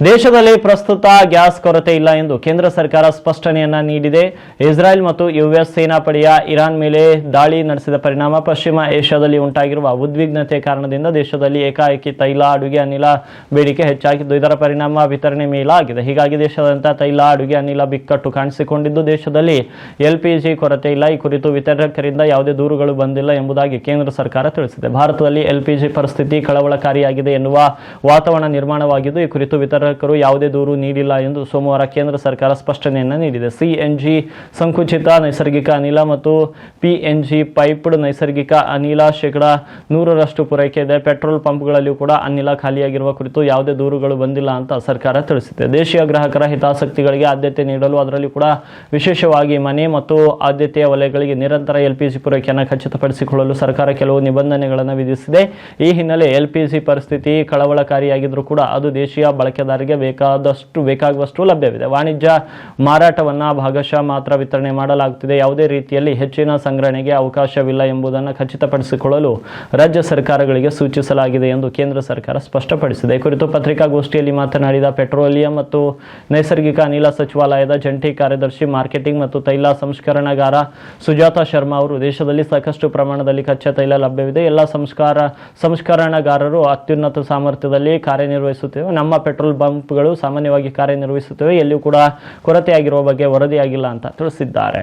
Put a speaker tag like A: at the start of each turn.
A: ದೇಶದಲ್ಲಿ ಪ್ರಸ್ತುತ ಗ್ಯಾಸ್ ಕೊರತೆ ಇಲ್ಲ ಎಂದು ಕೇಂದ್ರ ಸರ್ಕಾರ ಸ್ಪಷ್ಟನೆಯನ್ನ ನೀಡಿದೆ. ಇಸ್ರಾಯೇಲ್ ಮತ್ತು ಯುಎಸ್ ಸೇನಾಪಡೆಯ ಇರಾನ್ ಮೇಲೆ ದಾಳಿ ನಡೆಸಿದ ಪರಿಣಾಮ ಪಶ್ಚಿಮ ಏಷ್ಯಾದಲ್ಲಿ ಉಂಟಾಗಿರುವ ಉದ್ವಿಗ್ನತೆ ಕಾರಣದಿಂದ ದೇಶದಲ್ಲಿ ಏಕಾಏಕಿ ತೈಲ, ಅಡುಗೆ ಅನಿಲ ಬೇಡಿಕೆ ಹೆಚ್ಚಾಗಿದ್ದು, ಇದರ ಪರಿಣಾಮ ವಿತರಣೆ ಮೇಲಾಗಿದೆ. ಹೀಗಾಗಿ ದೇಶದಾದ್ಯಂತ ತೈಲ, ಅಡುಗೆ ಅನಿಲ ಬಿಕ್ಕಟ್ಟು ಕಾಣಿಸಿಕೊಂಡಿದ್ದು, ದೇಶದಲ್ಲಿ ಎಲ್ಪಿಜಿ ಕೊರತೆ ಇಲ್ಲ. ಈ ಕುರಿತು ವಿತರಕರಿಂದ ಯಾವುದೇ ದೂರುಗಳು ಬಂದಿಲ್ಲ ಎಂಬುದಾಗಿ ಕೇಂದ್ರ ಸರ್ಕಾರ ತಿಳಿಸಿದೆ. ಭಾರತದಲ್ಲಿ ಎಲ್ಪಿಜಿ ಪರಿಸ್ಥಿತಿ ಕಳವಳಕಾರಿಯಾಗಿದೆ ಎನ್ನುವ ವಾತಾವರಣ ನಿರ್ಮಾಣವಾಗಿದ್ದು, ಈ ಕುರಿತು ವಿತರಕರು ಯಾವುದೇ ದೂರು ನೀಡಿಲ್ಲ ಎಂದು ಸೋಮವಾರ ಕೇಂದ್ರ ಸರ್ಕಾರ ಸ್ಪಷ್ಟನೆಯನ್ನು ನೀಡಿದೆ. ಸಿಎನ್ಜಿ ಸಂಕುಚಿತ ನೈಸರ್ಗಿಕ ಅನಿಲ ಮತ್ತು ಪಿಎನ್ಜಿ ಪೈಪ್ಡ್ ನೈಸರ್ಗಿಕ ಅನಿಲ 100% ಪೂರೈಕೆ ಇದೆ. ಪೆಟ್ರೋಲ್ ಪಂಪ್ಗಳಲ್ಲಿಯೂ ಕೂಡ ಅನಿಲ ಖಾಲಿಯಾಗಿರುವ ಕುರಿತು ಯಾವುದೇ ದೂರುಗಳು ಬಂದಿಲ್ಲ ಅಂತ ಸರ್ಕಾರ ತಿಳಿಸಿದೆ. ದೇಶೀಯ ಗ್ರಾಹಕರ ಹಿತಾಸಕ್ತಿಗಳಿಗೆ ಆದ್ಯತೆ ನೀಡಲು, ಅದರಲ್ಲಿ ಕೂಡ ವಿಶೇಷವಾಗಿ ಮನೆ ಮತ್ತು ಆದ್ಯತೆಯ ವಲಯಗಳಿಗೆ ನಿರಂತರ ಎಲ್ಪಿಜಿ ಪೂರೈಕೆಯನ್ನು ಖಚಿತಪಡಿಸಿಕೊಳ್ಳಲು ಸರ್ಕಾರ ಕೆಲವು ನಿಬಂಧನೆಗಳನ್ನು ವಿಧಿಸಿದೆ. ಈ ಹಿನ್ನೆಲೆ ಎಲ್ಪಿಜಿ ಪರಿಸ್ಥಿತಿ ಕಳವಳಕಾರಿಯಾಗಿದ್ದರೂ ಕೂಡ ಅದು ದೇಶೀಯ ಬಳಕೆದಾರರಿಗೆ ಬೇಕಾಗುವಷ್ಟು ಲಭ್ಯವಿದೆ. ವಾಣಿಜ್ಯ ಮಾರಾಟವನ್ನು ಭಾಗಶಃ ಮಾತ್ರ ವಿತರಣೆ ಮಾಡಲಾಗುತ್ತಿದೆ. ಯಾವುದೇ ರೀತಿಯಲ್ಲಿ ಹೆಚ್ಚಿನ ಸಂಗ್ರಹಣೆಗೆ ಅವಕಾಶವಿಲ್ಲ ಎಂಬುದನ್ನು ಖಚಿತಪಡಿಸಿಕೊಳ್ಳಲು ರಾಜ್ಯ ಸರ್ಕಾರಗಳಿಗೆ ಸೂಚಿಸಲಾಗಿದೆ ಎಂದು ಕೇಂದ್ರ ಸರ್ಕಾರ ಸ್ಪಷ್ಟಪಡಿಸಿದೆ. ಈ ಕುರಿತು ಪತ್ರಿಕಾಗೋಷ್ಠಿಯಲ್ಲಿ ಮಾತನಾಡಿದ ಪೆಟ್ರೋಲಿಯಂ ಮತ್ತು ನೈಸರ್ಗಿಕ ಅನಿಲ ಸಚಿವಾಲಯದ ಜಂಟಿ ಕಾರ್ಯದರ್ಶಿ ಮಾರ್ಕೆಟಿಂಗ್ ಮತ್ತು ತೈಲ ಸಂಸ್ಕರಣಾಗಾರ ಸುಜಾತಾ ಶರ್ಮಾ ಅವರು, ದೇಶದಲ್ಲಿ ಸಾಕಷ್ಟು ಪ್ರಮಾಣದಲ್ಲಿ ಕಚ್ಚಾ ತೈಲ ಲಭ್ಯವಿದೆ. ಎಲ್ಲ ಸಂಸ್ಕರಣಾಗಾರರು ಅತ್ಯುನ್ನತ ಸಾಮರ್ಥ್ಯದಲ್ಲಿ ಕಾರ್ಯನಿರ್ವಹಿಸುತ್ತೇವೆ. ನಮ್ಮ ಪೆಟ್ರೋಲ್ ಪಂಪ್ಗಳು ಸಾಮಾನ್ಯವಾಗಿ ಕಾರ್ಯನಿರ್ವಹಿಸುತ್ತವೆ. ಎಲ್ಲಿಯೂ ಕೂಡ ಕೊರತೆಯಾಗಿರುವ ಬಗ್ಗೆ ವರದಿಯಾಗಿಲ್ಲ ಅಂತ ತಿಳಿಸಿದ್ದಾರೆ.